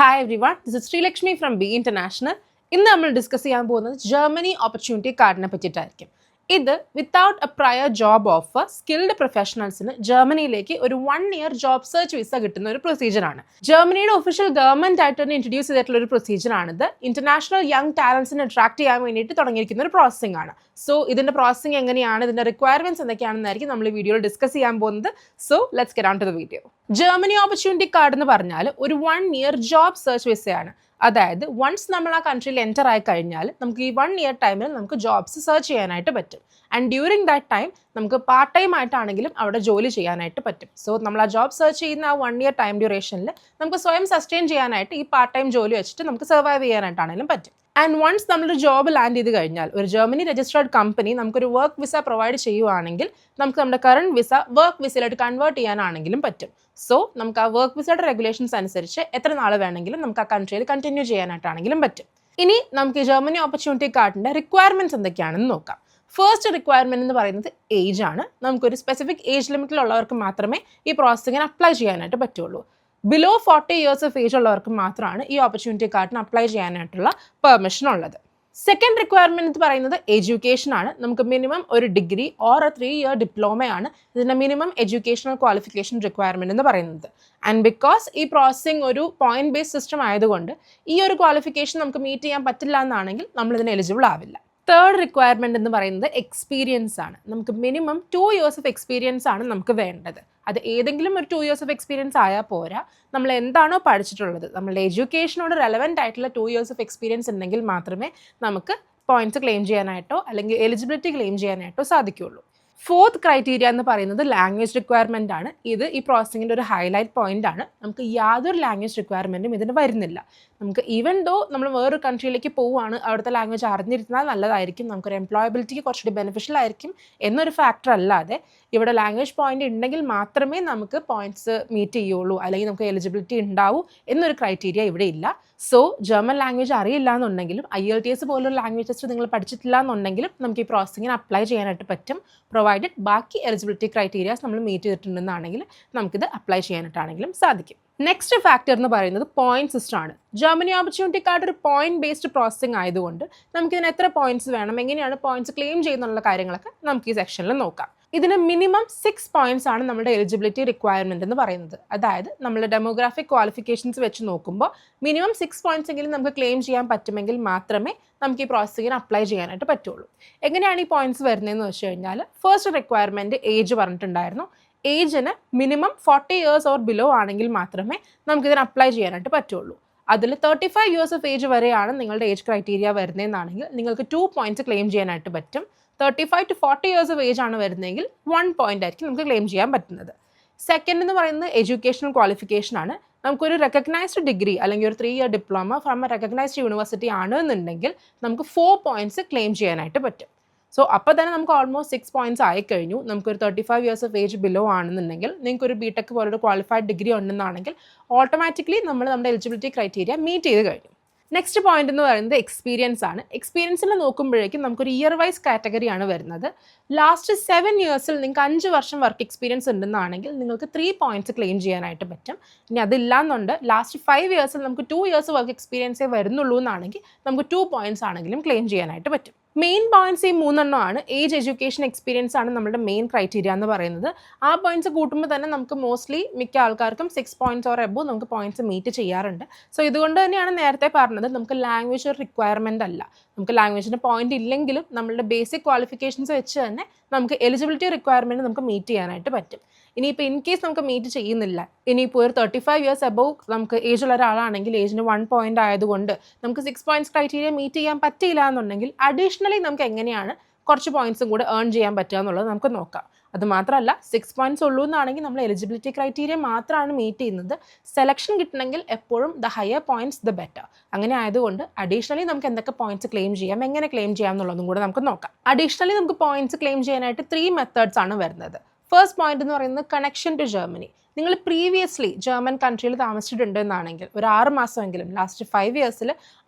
Hi everyone, this is Sri Lakshmi from B International. ഇന്ന് നമ്മൾ discuss ചെയ്യാൻ പോകുന്നത് ജർമ്മനി ഓപ്പർച്യൂണിറ്റി കാർഡിനെ പറ്റിയിട്ടായിരിക്കും. ഇത് without a prior job offer skilled പ്രൊഫഷണൽസിന് ജർമ്മനിയിലേക്ക് ഒരു 1 year ജോബ് സെർച്ച് വിസ കിട്ടുന്ന ഒരു പ്രൊസീജിയറാണ്. ജർമ്മനിയുടെ ഒഫീഷ്യൽ ഗവൺമെന്റ് ആയിട്ട് തന്നെ ഇൻട്രൊഡ്യൂസ് ചെയ്തിട്ടുള്ള ഒരു പ്രൊസീജിയറാണിത്. ഇന്റർനാഷണൽ യങ് ടാലൻസിനെ അട്രാക്ട് ചെയ്യാൻ വേണ്ടിയിട്ട് തുടങ്ങിയിരിക്കുന്ന ഒരു പ്രോസസ്സിംഗ് ആണ്. സോ ഇതിന്റെ പ്രോസസ്സിംഗ് എങ്ങനെയാണ്, ഇതിന്റെ റിക്വയർമെന്റ്സ് എന്തൊക്കെയാണെന്നായിരിക്കും നമ്മൾ ഈ വീഡിയോയിൽ ഡിസ്കസ് ചെയ്യാൻ പോകുന്നത്. So let's get on to the video. Germany opportunity card എന്ന് പറഞ്ഞാൽ ഒരു 1 year ജോബ് സെർച്ച് വിസയാണ്. അതായത് വൺസ് നമ്മൾ ആ കൺട്രിയിൽ എൻ്റർ ആയി കഴിഞ്ഞാൽ നമുക്ക് ഈ 1 year ടൈമിൽ നമുക്ക് ജോബ്സ് സെർച്ച് ചെയ്യാനായിട്ട് പറ്റും. ആൻഡ് ഡ്യൂറിങ് ദാറ്റ് ടൈം നമുക്ക് പാർട്ട് ടൈം ആയിട്ടാണെങ്കിലും അവിടെ ജോലി ചെയ്യാനായിട്ട് പറ്റും. സോ നമ്മൾ ആ ജോബ് സെർച്ച് ചെയ്യുന്ന ആ 1 year ടൈം ഡ്യൂറേഷനിൽ നമുക്ക് സ്വയം സസ്റ്റെയിൻ ചെയ്യാനായിട്ട് ഈ പാർട്ട് ടൈം ജോലി വെച്ചിട്ട് നമുക്ക് സർവൈവ് ചെയ്യാനായിട്ടാണെങ്കിലും പറ്റും. ആൻഡ് വൺസ് നമ്മളൊരു ജോബ് ലാൻഡ് ചെയ്ത് കഴിഞ്ഞാൽ ഒരു ജർമ്മനി രജിസ്റ്റേർഡ് കമ്പനി നമുക്കൊരു വർക്ക് വിസ പ്രൊവൈഡ് ചെയ്യുവാണെങ്കിൽ നമുക്ക് നമ്മുടെ കറണ്ട് വിസ വർക്ക് വിസയിലോട്ട് കൺവേർട്ട് ചെയ്യാനാണെങ്കിലും പറ്റും. സോ നമുക്ക് ആ വർക്ക് വിസയുടെ റെഗുലേഷൻസ് അനുസരിച്ച് എത്ര നാൾ വേണമെങ്കിലും നമുക്ക് ആ കൺട്രിയിൽ കണ്ടിന്യൂ ചെയ്യാനായിട്ടാണെങ്കിലും പറ്റും. ഇനി നമുക്ക് ഈ ജർമ്മനി ഓപ്പർച്യൂണിറ്റി കാർഡിൻ്റെ റിക്വയർമെൻറ്റ്സ് എന്തൊക്കെയാണെന്ന് നോക്കാം. ഫസ്റ്റ് റിക്വയർമെൻറ്റ് എന്ന് പറയുന്നത് ഏജ് ആണ്. നമുക്കൊരു സ്പെസിഫിക് ഏജ് ലിമിറ്റിലുള്ളവർക്ക് മാത്രമേ ഈ പ്രോസസ്സിങ്ങിന് അപ്ലൈ ചെയ്യാനായിട്ട് പറ്റുള്ളൂ. ബിലോ 40 years ഓഫ് ഏജ് ഉള്ളവർക്ക് മാത്രമാണ് ഈ ഓപ്പർച്യൂണിറ്റി കാർഡിന് അപ്ലൈ ചെയ്യാനായിട്ടുള്ള പെർമിഷൻ ഉള്ളത്. സെക്കൻഡ് റിക്വയർമെൻറ്റ് എന്ന് പറയുന്നത് എഡ്യൂക്കേഷൻ ആണ്. നമുക്ക് മിനിമം ഒരു ഡിഗ്രി ഓർ 3 year ഡിപ്ലോമയാണ് ഇതിൻ്റെ മിനിമം എഡ്യൂക്കേഷണൽ ക്വാളിഫിക്കേഷൻ റിക്വയർമെൻറ്റ് എന്ന് പറയുന്നത്. ആൻഡ് ബിക്കോസ് ഈ പ്രോസസ്സിംഗ് ഒരു പോയിന്റ് ബേസ്ഡ് സിസ്റ്റം ആയതുകൊണ്ട് ഈ ഒരു ക്വാളിഫിക്കേഷൻ നമുക്ക് മീറ്റ് ചെയ്യാൻ പറ്റില്ല എന്നാണെങ്കിൽ നമ്മളിതിന് എലിജിബിൾ ആവില്ല. തേർഡ് റിക്വയർമെൻറ്റ് എന്ന് പറയുന്നത് എക്സ്പീരിയൻസ് ആണ്. നമുക്ക് മിനിമം 2 years ഓഫ് എക്സ്പീരിയൻസ് ആണ് നമുക്ക് വേണ്ടത്. അത് ഏതെങ്കിലും ഒരു 2 years ഓഫ് എക്സ്പീരിയൻസ് ആയാൽ പോരാ, നമ്മൾ എന്താണോ പഠിച്ചിട്ടുള്ളത് നമ്മളുടെ എഡ്യൂക്കേഷനോട് റെലവൻ്റ് ആയിട്ടുള്ള 2 years ഓഫ് എക്സ്പീരിയൻസ് ഉണ്ടെങ്കിൽ മാത്രമേ നമുക്ക് പോയിന്റ്സ് ക്ലെയിം ചെയ്യാനായിട്ടോ അല്ലെങ്കിൽ എലിജിബിലിറ്റി ക്ലെയിം ചെയ്യാനായിട്ടോ സാധിക്കുകയുള്ളൂ. ഫോർത്ത് ക്രൈറ്റീരിയ എന്ന് പറയുന്നത് ലാംഗ്വേജ് റിക്വയർമെൻ്റ് ആണ്. ഇത് ഈ പ്രോസസ്സിങ്ങിൻ്റെ ഒരു ഹൈലൈറ്റ് പോയിന്റ് ആണ്. നമുക്ക് യാതൊരു ലാംഗ്വേജ് റിക്വയർമെൻറ്റും ഇതിന് വരുന്നില്ല. നമുക്ക് ഈവൻ ദോ നമ്മൾ വേറൊരു കൺട്രിയിലേക്ക് പോവുകയാണ്, അവിടുത്തെ ലാംഗ്വേജ് അറിഞ്ഞിരുന്നാൽ നല്ലതായിരിക്കും, നമുക്കൊരു എംപ്ലോയബിലിറ്റിക്ക് കുറച്ചുകൂടി ബെനിഫിഷ്യൽ ആയിരിക്കും എന്നൊരു ഫാക്ടർ അല്ലാതെ ഇവിടെ ലാംഗ്വേജ് പോയിന്റ് ഉണ്ടെങ്കിൽ മാത്രമേ നമുക്ക് പോയിന്റ്സ് മീറ്റ് ചെയ്യുള്ളൂ അല്ലെങ്കിൽ നമുക്ക് എലിജിബിലിറ്റി ഉണ്ടാവൂ എന്നൊരു ക്രൈറ്റീരിയ ഇവിടെ ഇല്ല. സോ ജർമ്മൻ ലാംഗ്വേജ് അറിയില്ല എന്നുണ്ടെങ്കിലും IELTS പോലൊരു ലാംഗ്വേജ് ടെസ്റ്റ് നിങ്ങൾ പഠിച്ചിട്ടില്ല എന്നുണ്ടെങ്കിലും നമുക്ക് ഈ പ്രോസസ്സിങ്ങിന് അപ്ലൈ ചെയ്യാനായിട്ട് പറ്റും, പ്രൊവൈഡഡ് ബാക്കി എലിജിബിലിറ്റി ക്രൈറ്റീരിയാസ് നമ്മൾ മീറ്റ് ചെയ്തിട്ടുണ്ടെന്നാണെങ്കിൽ നമുക്കിത് അപ്ലൈ ചെയ്യാനായിട്ടാണെങ്കിലും സാധിക്കും. നെക്സ്റ്റ് ഫാക്ടർ എന്ന് പറയുന്നത് പോയിന്റ് സിസ്റ്റം ആണ്. ജർമ്മനി ഓപ്പർച്യൂണിറ്റി കാർഡ് ഒരു പോയിന്റ് ബേസ്ഡ് പ്രോസസ്സിംഗ് ആയതുകൊണ്ട് നമുക്കിതിന് എത്ര പോയിന്റ്സ് വേണം, എങ്ങനെയാണ് പോയിന്റ്സ് ക്ലെയിം ചെയ്യുന്നുള്ള കാര്യങ്ങളൊക്കെ നമുക്ക് ഈ സെക്ഷനിൽ നോക്കാം. ഇതിന് മിനിമം 6 points ആണ് നമ്മുടെ എലിജിബിലിറ്റി റിക്വയർമെൻറ്റ് എന്ന് പറയുന്നത്. അതായത് നമ്മൾ ഡെമോഗ്രാഫിക് ക്വാളിഫിക്കേഷൻസ് വെച്ച് നോക്കുമ്പോൾ മിനിമം 6 points എങ്കിലും നമുക്ക് ക്ലെയിം ചെയ്യാൻ പറ്റുമെങ്കിൽ മാത്രമേ നമുക്ക് ഈ പ്രോസസ്സിങ്ങിന് അപ്ലൈ ചെയ്യാനായിട്ട് പറ്റുള്ളൂ. എങ്ങനെയാണ് ഈ പോയിന്റ്സ് വരുന്നതെന്ന് വെച്ച് കഴിഞ്ഞാൽ ഫസ്റ്റ് റിക്വയർമെൻറ്റ് ഏജ് പറഞ്ഞിട്ടുണ്ടായിരുന്നു. ഏജിന് മിനിമം 40 years ഓർ ബിലോ ആണെങ്കിൽ മാത്രമേ നമുക്കിതിന് അപ്ലൈ ചെയ്യാനായിട്ട് പറ്റുള്ളൂ. അതിൽ 35 years ഓഫ് ഏജ് വരെയാണ് നിങ്ങളുടെ ഏജ് ക്രൈറ്റീരിയ വരുന്നതെന്നാണെങ്കിൽ നിങ്ങൾക്ക് 2 points ക്ലെയിം ചെയ്യാനായിട്ട് പറ്റും. 35 to 40 years ഓഫ് ഏജ് ആണ് വരുന്നതെങ്കിൽ 1 point ആയിരിക്കും നമുക്ക് ക്ലെയിം ചെയ്യാൻ പറ്റുന്നത്. സെക്കൻഡ് എന്ന് പറയുന്നത് എഡ്യൂക്കേഷണൽ ക്വാളിഫിക്കേഷൻ ആണ്. നമുക്കൊരു റെക്കഗ്നൈസ്ഡ് ഡിഗ്രി അല്ലെങ്കിൽ ഒരു 3 year diploma from A recognised university ആണെന്നുണ്ടെങ്കിൽ നമുക്ക് 4 points ക്ലെയിം ചെയ്യാനായിട്ട് പറ്റും. സോ അപ്പോൾ തന്നെ നമുക്ക് ഓൾമോസ്റ്റ് 6 points ആയിക്കഴിഞ്ഞു. നമുക്കൊരു 35 years ഓഫ് ഏജ് ബിലോ ആണെന്നുണ്ടെങ്കിൽ നിങ്ങൾക്കൊരു BTech പോലൊരു ക്വാളിഫൈഡ് ഡിഗ്രി ഉണ്ടെന്നാണെങ്കിൽ ഓട്ടോമാറ്റിക്കലി നമ്മുടെ എലിജിബിലിറ്റി ക്രൈറ്റീരിയ മീറ്റ് ചെയ്ത് കഴിഞ്ഞു. നെക്സ്റ്റ് പോയിന്റ് എന്ന് പറയുന്നത് എക്സ്പീരിയൻസ് ആണ്. എക്സ്പീരിയൻസിൽ നോക്കുമ്പോഴേക്കും നമുക്കൊരു ഇയർ വൈസ് കാറ്റഗറിയാണ് വരുന്നത്. ലാസ്റ്റ് 7 years നിങ്ങൾക്ക് 5 വർഷം വർക്ക് എക്സ്പീരിയൻസ് ഉണ്ടെന്നാണെങ്കിൽ നിങ്ങൾക്ക് 3 points ക്ലെയിം ചെയ്യാനായിട്ട് പറ്റും. ഇനി അതില്ലാന്നുണ്ട് ലാസ്റ്റ് 5 years നമുക്ക് 2 years വർക്ക് എക്സ്പീരിയൻസേ വരുന്നുള്ളൂ എന്നാണെങ്കിൽ നമുക്ക് 2 points ആണെങ്കിലും ക്ലെയിം ചെയ്യാനായിട്ട് പറ്റും. മെയിൻ പോയിന്റ്സ് ഈ 3 ആണ്. ഏജ്, എഡ്യൂക്കേഷൻ, എക്സ്പീരിയൻസ് ആണ് നമ്മുടെ മെയിൻ ക്രൈറ്റീരിയ എന്ന് പറയുന്നത്. ആ പോയിന്റ്സ് കൂട്ടുമ്പോൾ തന്നെ നമുക്ക് മോസ്റ്റ്ലി മിക്ക ആൾക്കാർക്കും 6 points ഓർ എബോ നമുക്ക് പോയിന്റ്സ് മീറ്റ് ചെയ്യാറുണ്ട്. സോ ഇതുകൊണ്ട് തന്നെയാണ് നേരത്തെ പറഞ്ഞത് നമുക്ക് ലാംഗ്വേജ് ഒരു റിക്വയർമെൻ്റ് അല്ല. നമുക്ക് ലാംഗ്വേജിന് പോയിന്റ് ഇല്ലെങ്കിലും നമ്മളുടെ ബേസിക് ക്വാളിഫിക്കേഷൻസ് വെച്ച് തന്നെ നമുക്ക് എലിജിബിലിറ്റി റിക്വയർമെൻറ്റ് നമുക്ക് മീറ്റ് ചെയ്യാനായിട്ട് പറ്റും. ഇനിയിപ്പോൾ ഇൻ കേസ് നമുക്ക് മീറ്റ് ചെയ്യുന്നില്ല, ഇനിയിപ്പോൾ ഒരു 35 years എബോവ് നമുക്ക് ഏജ് ഉള്ള ഒരാളാണെങ്കിൽ ഏജിന് 1 point ആയതുകൊണ്ട് നമുക്ക് 6 points ക്രൈറ്റീരിയ മീറ്റ് ചെയ്യാൻ പറ്റില്ല എന്നുണ്ടെങ്കിൽ അഡീഷണലി നമുക്ക് എങ്ങനെയാണ് കുറച്ച് പോയിന്റ്സും കൂടെ ഏൺ ചെയ്യാൻ പറ്റുക എന്നുള്ളത് നമുക്ക് നോക്കാം. അത് മാത്രമല്ല 6 points ഉള്ളൂ എന്നാണെങ്കിൽ നമ്മൾ എലിജിബിലിറ്റി ക്രൈറ്റീരിയ മാത്രമാണ് മീറ്റ് ചെയ്യുന്നത്. സെലക്ഷൻ കിട്ടണമെങ്കിൽ എപ്പോഴും the higher points the better. അങ്ങനെ ആയതുകൊണ്ട് അഡീഷണലി നമുക്ക് എന്തൊക്കെ പോയിന്റ്സ് ക്ലെയിം ചെയ്യാം, എങ്ങനെ ക്ലെയിം ചെയ്യാം എന്നുള്ളതും കൂടെ നമുക്ക് നോക്കാം. അഡീഷണലി നമുക്ക് പോയിന്റ്സ് ക്ലെയിം ചെയ്യാനായിട്ട് 3 methods ആണ് വരുന്നത്. ഫസ്റ്റ് പോയിന്റ് എന്ന് പറയുന്നത് കണക്ഷൻ ടു ജർമ്മനി. നിങ്ങൾ പ്രീവിയസ്ലി ജർമ്മൻ കൺട്രിയിൽ താമസിച്ചിട്ടുണ്ടെന്നാണെങ്കിൽ ഒരു 6 മാസമെങ്കിലും ലാസ്റ്റ് 5 years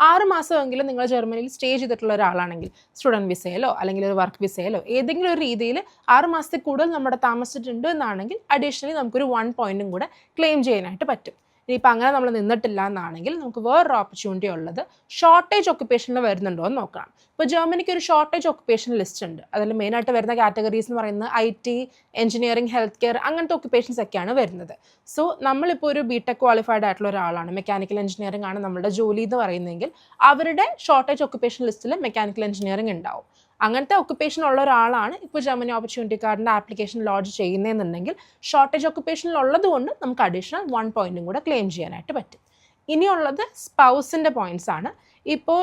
6 മാസമെങ്കിലും നിങ്ങൾ ജർമ്മനിയിൽ സ്റ്റേ ചെയ്തിട്ടുള്ള ഒരാളാണെങ്കിൽ സ്റ്റുഡൻറ്റ് വിസയിലോ അല്ലെങ്കിൽ ഒരു വർക്ക് വിസയിലോ ഏതെങ്കിലും ഒരു രീതിയിൽ 6 മാസത്തിൽ കൂടുതൽ നമ്മുടെ താമസിച്ചിട്ടുണ്ട് എന്നാണെങ്കിൽ അഡീഷണലി നമുക്കൊരു 1 point കൂടെ ക്ലെയിം ചെയ്യാനായിട്ട് പറ്റും. ഇനിയിപ്പോൾ അങ്ങനെ നമ്മൾ നിന്നിട്ടില്ല എന്നാണെങ്കിൽ നമുക്ക് വേറൊരു ഓപ്പർച്യൂണിറ്റി ഉള്ളത് ഷോർട്ടേജ് ഒക്കുപേഷനിൽ വരുന്നുണ്ടോ എന്ന് നോക്കണം. ഇപ്പോൾ ജർമ്മനിക്ക് ഒരു ഷോർട്ടേജ് ഒക്കുപേഷൻ ലിസ്റ്റ് ഉണ്ട്. അതിൽ മെയിനായിട്ട് വരുന്ന കാറ്റഗറീസ് എന്ന് പറയുന്നത് IT, എഞ്ചിനീയറിംഗ്, ഹെൽത്ത് കെയർ അങ്ങനത്തെ ഒക്കുപേഷൻസ് ഒക്കെയാണ് വരുന്നത്. സോ നമ്മളിപ്പോൾ ഒരു BTech ക്വാളിഫൈഡ് ആയിട്ടുള്ള ഒരാളാണ്, മെക്കാനിക്കൽ എഞ്ചിനീയറിംഗ് ആണ് നമ്മുടെ ജോലി എന്ന് പറയുന്നതെങ്കിൽ അവരുടെ ഷോർട്ടേജ് ഒക്കുപേഷൻ ലിസ്റ്റിൽ മെക്കാനിക്കൽ എഞ്ചിനീയറിംഗ് ഉണ്ടാവും. അങ്ങനത്തെ ഒക്കുപേഷൻ ഉള്ള ഒരാളാണ് ഇപ്പോൾ ജർമ്മനി ഓപ്പർച്യൂണിറ്റി കാർഡിൻ്റെ ആപ്ലിക്കേഷൻ ലോഡ്ജ് ചെയ്യുന്നതെന്നുണ്ടെങ്കിൽ ഷോർട്ടേജ് ഒക്കുപേഷനിൽ ഉള്ളത് കൊണ്ട് നമുക്ക് അഡീഷണൽ 1 പോയിന്റും കൂടെ ക്ലെയിം ചെയ്യാനായിട്ട് പറ്റും. ഇനിയുള്ളത് സ്പൗസിൻ്റെ പോയിന്റ്സ് ആണ്. ഇപ്പോൾ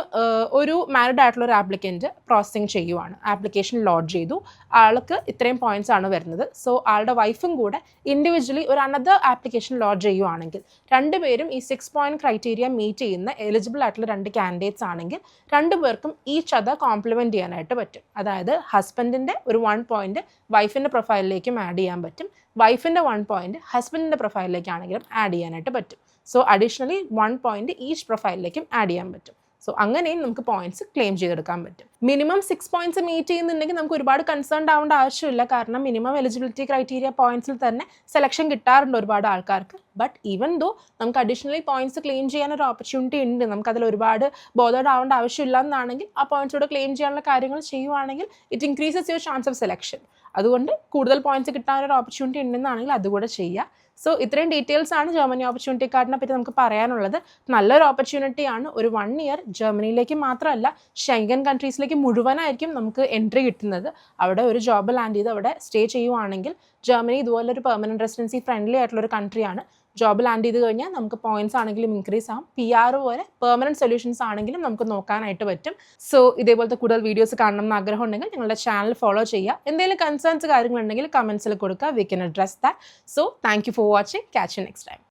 ഒരു മാരിഡ് ആയിട്ടുള്ള ഒരു ആപ്ലിക്കൻറ്റ് പ്രോസസ്സിങ് ചെയ്യുവാണ്, ആപ്ലിക്കേഷൻ ലോഡ്ജ് ചെയ്തു, ആൾക്ക് ഇത്രയും പോയിന്റ്സ് ആണ് വരുന്നത്. സോ ആളുടെ വൈഫും കൂടെ ഇൻഡിവിജ്വലി ഒരു അനദർ ആപ്ലിക്കേഷൻ ലോഡ്ജ് ചെയ്യുവാണെങ്കിൽ രണ്ടുപേരും ഈ 6 പോയിന്റ് ക്രൈറ്റീരിയ മീറ്റ് ചെയ്യുന്ന എലിജിബിൾ ആയിട്ടുള്ള 2 കാൻഡിഡേറ്റ്സ് ആണെങ്കിൽ രണ്ടുപേർക്കും ഈച്ച് അതർ കോംപ്ലിമെൻറ്റ് ചെയ്യാനായിട്ട് പറ്റും. അതായത് ഹസ്ബൻഡിൻ്റെ ഒരു 1 പോയിന്റ് വൈഫിൻ്റെ പ്രൊഫൈലിലേക്കും ആഡ് ചെയ്യാൻ പറ്റും, വൈഫിൻ്റെ 1 പോയിന്റ് ഹസ്ബൻഡിൻ്റെ പ്രൊഫൈലിലേക്കാണെങ്കിലും ആഡ് ചെയ്യാനായിട്ട് പറ്റും. സോ അഡീഷണലി 1 പോയിന്റ് ഈച്ച് പ്രൊഫൈലിലേക്കും ആഡ് ചെയ്യാൻ പറ്റും. സോ അങ്ങനെയും നമുക്ക് പോയിന്റ്സ് ക്ലെയിം ചെയ്തെടുക്കാൻ പറ്റും. മിനിമം 6 പോയിന്റ്സ് മീറ്റ് ചെയ്യുന്നുണ്ടെങ്കിൽ നമുക്ക് ഒരുപാട് കൺസേൺഡ് ആവേണ്ട ആവശ്യമില്ല. കാരണം മിനിമം എലിജിബിലിറ്റി ക്രൈറ്റീരിയ പോയിന്റ്സിൽ തന്നെ സെലക്ഷൻ കിട്ടാറുണ്ട് ഒരുപാട് ആൾക്കാർക്ക്. ബട്ട് ഈവൻ ദോ നമുക്ക് അഡീഷണലി പോയിന്റ്സ് ക്ലെയിം ചെയ്യാൻ ഒരു ഓപ്പർച്യൂണിറ്റി ഉണ്ട്, നമുക്കതിൽ ഒരുപാട് ബോധേഡ് ആവേണ്ട ആവശ്യമില്ല എന്നാണെങ്കിൽ ആ പോയിന്റ്സോടെ ക്ലെയിം ചെയ്യാനുള്ള കാര്യങ്ങൾ ചെയ്യുവാണെങ്കിൽ it increases your chance of selection. അതുകൊണ്ട് കൂടുതൽ പോയിന്റ്സ് കിട്ടാനൊരു ഓപ്പർച്യൂണിറ്റി ഉണ്ടെന്നാണെങ്കിൽ അതുകൂടെ ചെയ്യുക. സോ ഇത്രയും ഡീറ്റെയിൽസ് ആണ് ജർമ്മനി ഓപ്പർച്യൂണിറ്റി കാർഡിനെ പറ്റി നമുക്ക് പറയാനുള്ളത്. നല്ലൊരു ഓപ്പർച്യൂണിറ്റിയാണ്. ഒരു 1 ഇയർ ജർമ്മനിയിലേക്ക് മാത്രമല്ല ഷെങ്കൻ കൺട്രീസിലേക്ക് മുഴുവനായിരിക്കും നമുക്ക് എൻട്രി കിട്ടുന്നത്. അവിടെ ഒരു ജോബ് ലാൻഡ് ചെയ്ത് അവിടെ സ്റ്റേ ചെയ്യുവാണെങ്കിൽ ജർമ്മനി ഇതുപോലൊരു പെർമനൻറ്റ് റെസിഡൻസി ഫ്രണ്ട്ലി ആയിട്ടുള്ളൊരു കൺട്രിയാണ്. ജോബ് ലാൻഡ് ചെയ്ത് കഴിഞ്ഞാൽ നമുക്ക് പോയിന്റ്സ് ആണെങ്കിലും ഇൻക്രീസ് ആവും, PR പോലെ പെർമനൻറ്റ് സൊല്യൂഷൻസ് ആണെങ്കിലും നമുക്ക് നോക്കാനായിട്ട് പറ്റും. സോ ഇതേപോലത്തെ കൂടുതൽ വീഡിയോസ് കാണണം എന്ന് ആഗ്രഹം ഉണ്ടെങ്കിൽ നിങ്ങളുടെ ചാനൽ ഫോളോ ചെയ്യുക. എന്തെങ്കിലും കൺസേൺസ് കാര്യങ്ങളുണ്ടെങ്കിൽ കമൻസിൽ കൊടുക്കുക, we can address that. So thank you for watching. Catch you next time.